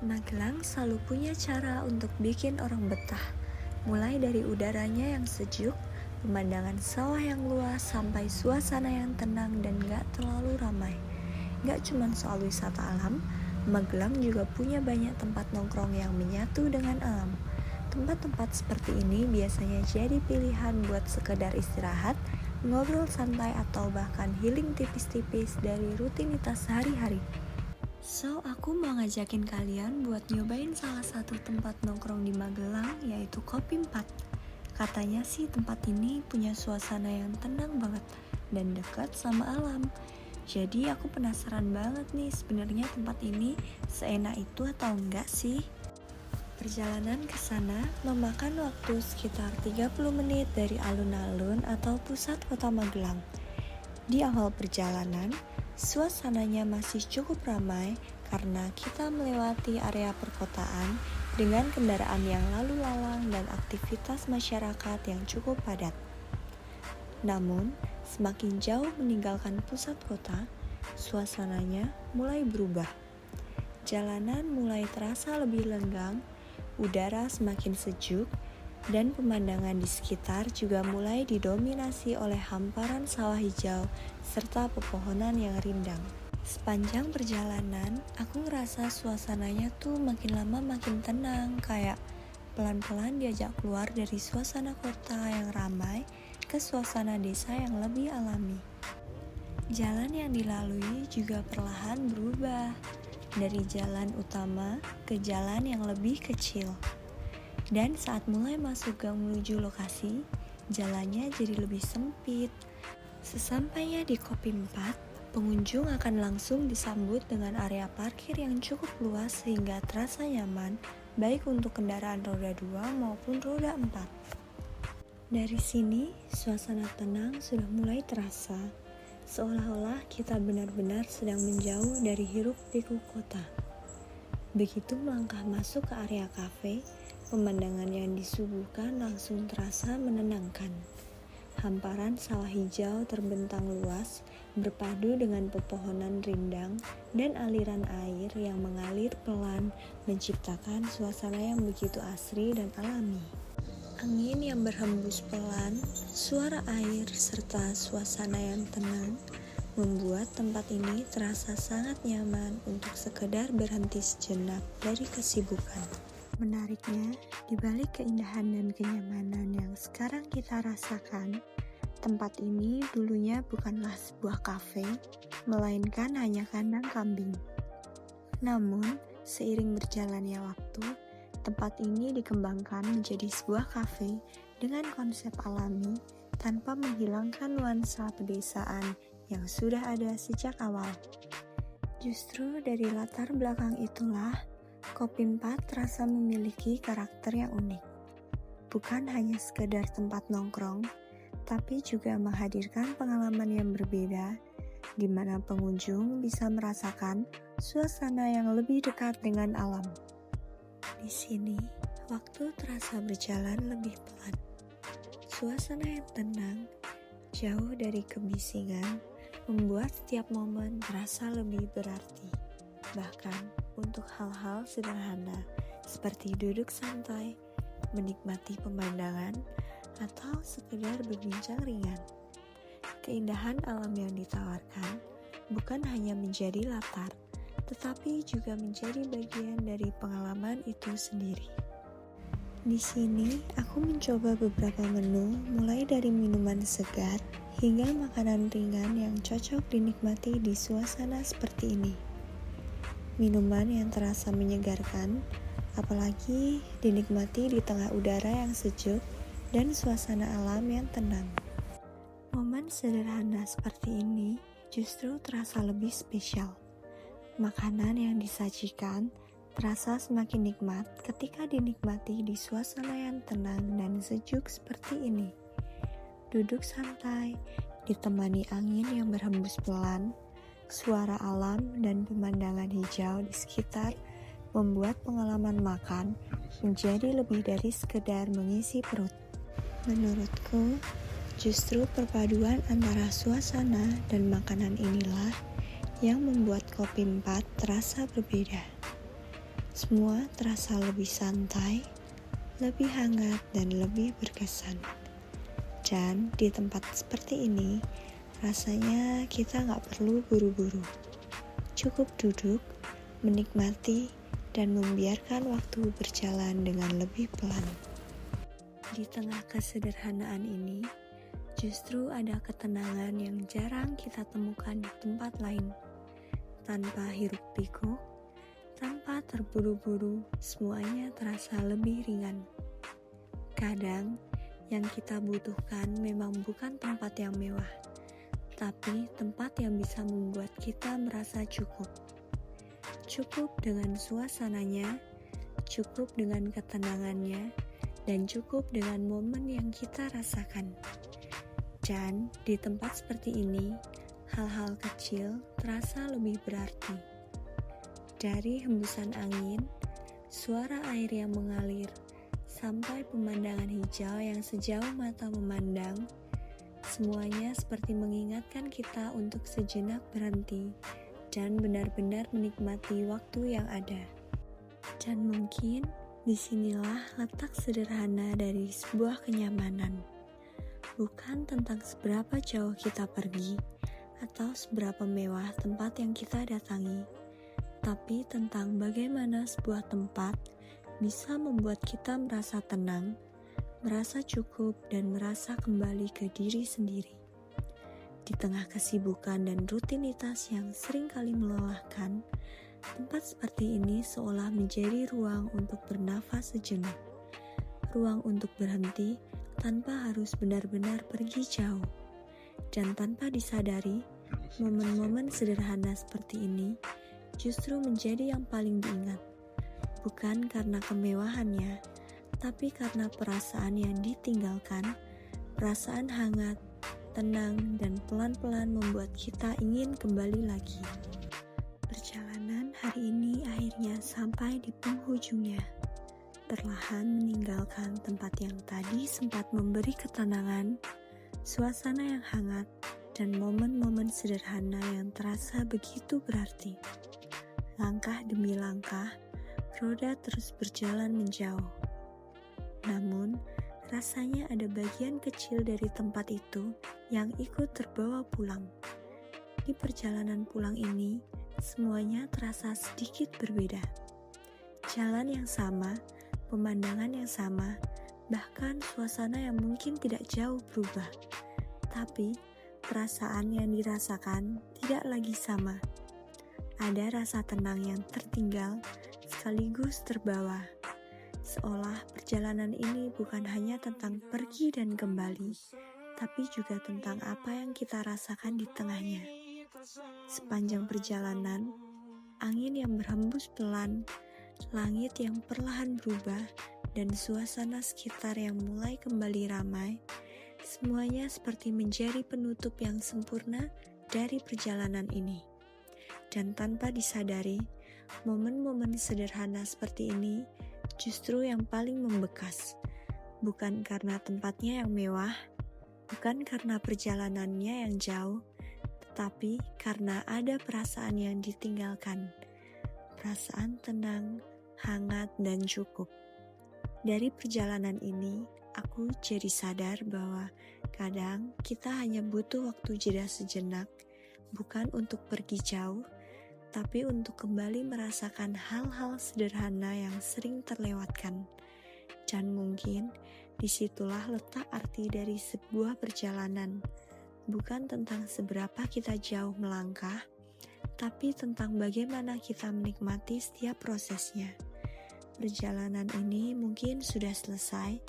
Magelang selalu punya cara untuk bikin orang betah. Mulai dari udaranya yang sejuk, pemandangan sawah yang luas, sampai suasana yang tenang dan gak terlalu ramai. Gak cuma soal wisata alam, Magelang juga punya banyak tempat nongkrong yang menyatu dengan alam. Tempat-tempat seperti ini biasanya jadi pilihan buat sekedar istirahat, ngobrol santai, atau bahkan healing tipis-tipis dari rutinitas sehari-hari. So, aku mau ngajakin kalian buat nyobain salah satu tempat nongkrong di Magelang, yaitu Kopi 4. Katanya sih tempat ini punya suasana yang tenang banget dan dekat sama alam. Jadi aku penasaran banget nih, sebenarnya tempat ini seenak itu atau enggak sih? Perjalanan ke sana memakan waktu sekitar 30 menit dari alun-alun atau pusat kota Magelang. Di awal perjalanan, suasananya masih cukup ramai karena kita melewati area perkotaan dengan kendaraan yang lalu lalang dan aktivitas masyarakat yang cukup padat. Namun, semakin jauh meninggalkan pusat kota, suasananya mulai berubah. Jalanan mulai terasa lebih lenggang, udara semakin sejuk, dan pemandangan di sekitar juga mulai didominasi oleh hamparan sawah hijau serta pepohonan yang rindang. Sepanjang perjalanan, aku ngerasa suasananya tuh makin lama makin tenang, kayak pelan-pelan diajak keluar dari suasana kota yang ramai ke suasana desa yang lebih alami. Jalan yang dilalui juga perlahan berubah, dari jalan utama ke jalan yang lebih kecil. Dan saat mulai masuk gang menuju lokasi, jalannya jadi lebih sempit. Sesampainya di Kopi 4, pengunjung akan langsung disambut dengan area parkir yang cukup luas sehingga terasa nyaman, baik untuk kendaraan roda 2 maupun roda 4. Dari sini, suasana tenang sudah mulai terasa, seolah-olah kita benar-benar sedang menjauh dari hiruk-pikuk kota. Begitu melangkah masuk ke area kafe, pemandangan yang disuguhkan langsung terasa menenangkan. Hamparan sawah hijau terbentang luas, berpadu dengan pepohonan rindang dan aliran air yang mengalir pelan, menciptakan suasana yang begitu asri dan alami. Angin yang berhembus pelan, suara air, serta suasana yang tenang membuat tempat ini terasa sangat nyaman untuk sekedar berhenti sejenak dari kesibukan. Menariknya, di balik keindahan dan kenyamanan yang sekarang kita rasakan, tempat ini dulunya bukanlah sebuah kafe, melainkan hanya kandang kambing. Namun, seiring berjalannya waktu, tempat ini dikembangkan menjadi sebuah kafe dengan konsep alami tanpa menghilangkan nuansa pedesaan yang sudah ada sejak awal. Justru dari latar belakang itulah, Kopi 4 terasa memiliki karakter yang unik. Bukan hanya sekedar tempat nongkrong, tapi juga menghadirkan pengalaman yang berbeda, di mana pengunjung bisa merasakan suasana yang lebih dekat dengan alam. Di sini, waktu terasa berjalan lebih pelan. Suasana yang tenang, jauh dari kebisingan, membuat setiap momen terasa lebih berarti. Bahkan, untuk hal-hal sederhana seperti duduk santai, menikmati pemandangan, atau sekedar berbincang ringan. Keindahan alam yang ditawarkan bukan hanya menjadi latar, tetapi juga menjadi bagian dari pengalaman itu sendiri. Di sini, aku mencoba beberapa menu mulai dari minuman segar hingga makanan ringan yang cocok dinikmati di suasana seperti ini. Minuman yang terasa menyegarkan, apalagi dinikmati di tengah udara yang sejuk dan suasana alam yang tenang. Momen sederhana seperti ini justru terasa lebih spesial. Makanan yang disajikan terasa semakin nikmat ketika dinikmati di suasana yang tenang dan sejuk seperti ini. Duduk santai, ditemani angin yang berhembus pelan, suara alam dan pemandangan hijau di sekitar membuat pengalaman makan menjadi lebih dari sekedar mengisi perut. Menurutku, justru perpaduan antara suasana dan makanan inilah yang membuat Kopi 4 terasa berbeda. Semua terasa lebih santai, lebih hangat, dan lebih berkesan. Dan di tempat seperti ini, rasanya kita nggak perlu buru-buru. Cukup duduk, menikmati, dan membiarkan waktu berjalan dengan lebih pelan. Di tengah kesederhanaan ini, justru ada ketenangan yang jarang kita temukan di tempat lain. Tanpa hiruk-pikuk, tanpa terburu-buru, semuanya terasa lebih ringan. Kadang, yang kita butuhkan memang bukan tempat yang mewah, tapi tempat yang bisa membuat kita merasa cukup. Cukup dengan suasananya, cukup dengan ketenangannya, dan cukup dengan momen yang kita rasakan. Dan di tempat seperti ini, hal-hal kecil terasa lebih berarti. Dari hembusan angin, suara air yang mengalir, sampai pemandangan hijau yang sejauh mata memandang, semuanya seperti mengingatkan kita untuk sejenak berhenti dan benar-benar menikmati waktu yang ada. Dan mungkin disinilah letak sederhana dari sebuah kenyamanan. Bukan tentang seberapa jauh kita pergi atau seberapa mewah tempat yang kita datangi, tapi tentang bagaimana sebuah tempat bisa membuat kita merasa tenang, merasa cukup, dan merasa kembali ke diri sendiri. Di tengah kesibukan dan rutinitas yang seringkali melelahkan, tempat seperti ini seolah menjadi ruang untuk bernafas sejenak, ruang untuk berhenti tanpa harus benar-benar pergi jauh. Dan tanpa disadari, momen-momen sederhana seperti ini justru menjadi yang paling diingat. Bukan karena kemewahannya, tapi karena perasaan yang ditinggalkan, perasaan hangat, tenang, dan pelan-pelan membuat kita ingin kembali lagi. Perjalanan hari ini akhirnya sampai di penghujungnya. Perlahan meninggalkan tempat yang tadi sempat memberi ketenangan, suasana yang hangat, dan momen-momen sederhana yang terasa begitu berarti. Langkah demi langkah, roda terus berjalan menjauh. Namun, rasanya ada bagian kecil dari tempat itu yang ikut terbawa pulang. Di perjalanan pulang ini, semuanya terasa sedikit berbeda. Jalan yang sama, pemandangan yang sama, bahkan suasana yang mungkin tidak jauh berubah. Tapi, perasaan yang dirasakan tidak lagi sama. Ada rasa tenang yang tertinggal, sekaligus terbawa. Seolah perjalanan ini bukan hanya tentang pergi dan kembali, tapi juga tentang apa yang kita rasakan di tengahnya. Sepanjang perjalanan, angin yang berhembus pelan, langit yang perlahan berubah, dan suasana sekitar yang mulai kembali ramai, semuanya seperti menjadi penutup yang sempurna dari perjalanan ini. Dan tanpa disadari, momen-momen sederhana seperti ini justru yang paling membekas. Bukan karena tempatnya yang mewah, bukan karena perjalanannya yang jauh, tetapi karena ada perasaan yang ditinggalkan. Perasaan tenang, hangat, dan cukup. Dari perjalanan ini, aku jadi sadar bahwa kadang kita hanya butuh waktu jeda sejenak, bukan untuk pergi jauh, tapi untuk kembali merasakan hal-hal sederhana yang sering terlewatkan. Dan mungkin disitulah letak arti dari sebuah perjalanan, bukan tentang seberapa kita jauh melangkah, tapi tentang bagaimana kita menikmati setiap prosesnya. Perjalanan ini mungkin sudah selesai,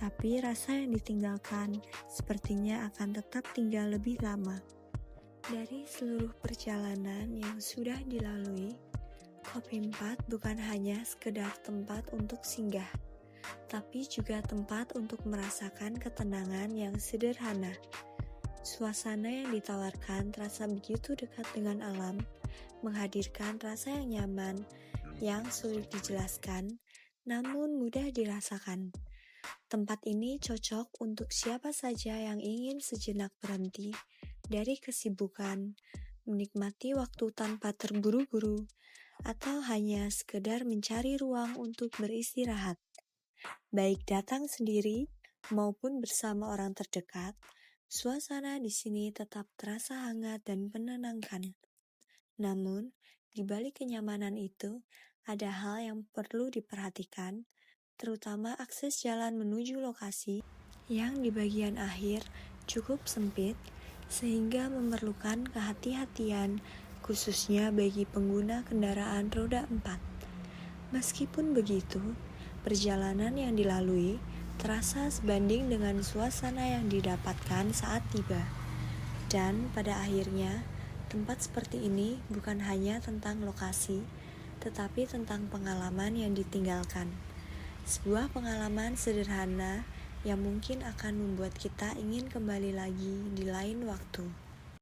tapi rasa yang ditinggalkan sepertinya akan tetap tinggal lebih lama. Dari seluruh perjalanan yang sudah dilalui, Kopi 4 bukan hanya sekedar tempat untuk singgah, tapi juga tempat untuk merasakan ketenangan yang sederhana. Suasana yang ditawarkan terasa begitu dekat dengan alam, menghadirkan rasa yang nyaman, yang sulit dijelaskan, namun mudah dirasakan. Tempat ini cocok untuk siapa saja yang ingin sejenak berhenti dari kesibukan, menikmati waktu tanpa terburu-buru, atau hanya sekedar mencari ruang untuk beristirahat. Baik datang sendiri maupun bersama orang terdekat, suasana di sini tetap terasa hangat dan menenangkan. Namun, di balik kenyamanan itu, ada hal yang perlu diperhatikan, terutama akses jalan menuju lokasi yang di bagian akhir cukup sempit, sehingga memerlukan kehati-hatian, khususnya bagi pengguna kendaraan roda 4. Meskipun begitu, perjalanan yang dilalui terasa sebanding dengan suasana yang didapatkan saat tiba. Dan pada akhirnya, tempat seperti ini bukan hanya tentang lokasi, tetapi tentang pengalaman yang ditinggalkan. Sebuah pengalaman sederhana yang mungkin akan membuat kita ingin kembali lagi di lain waktu.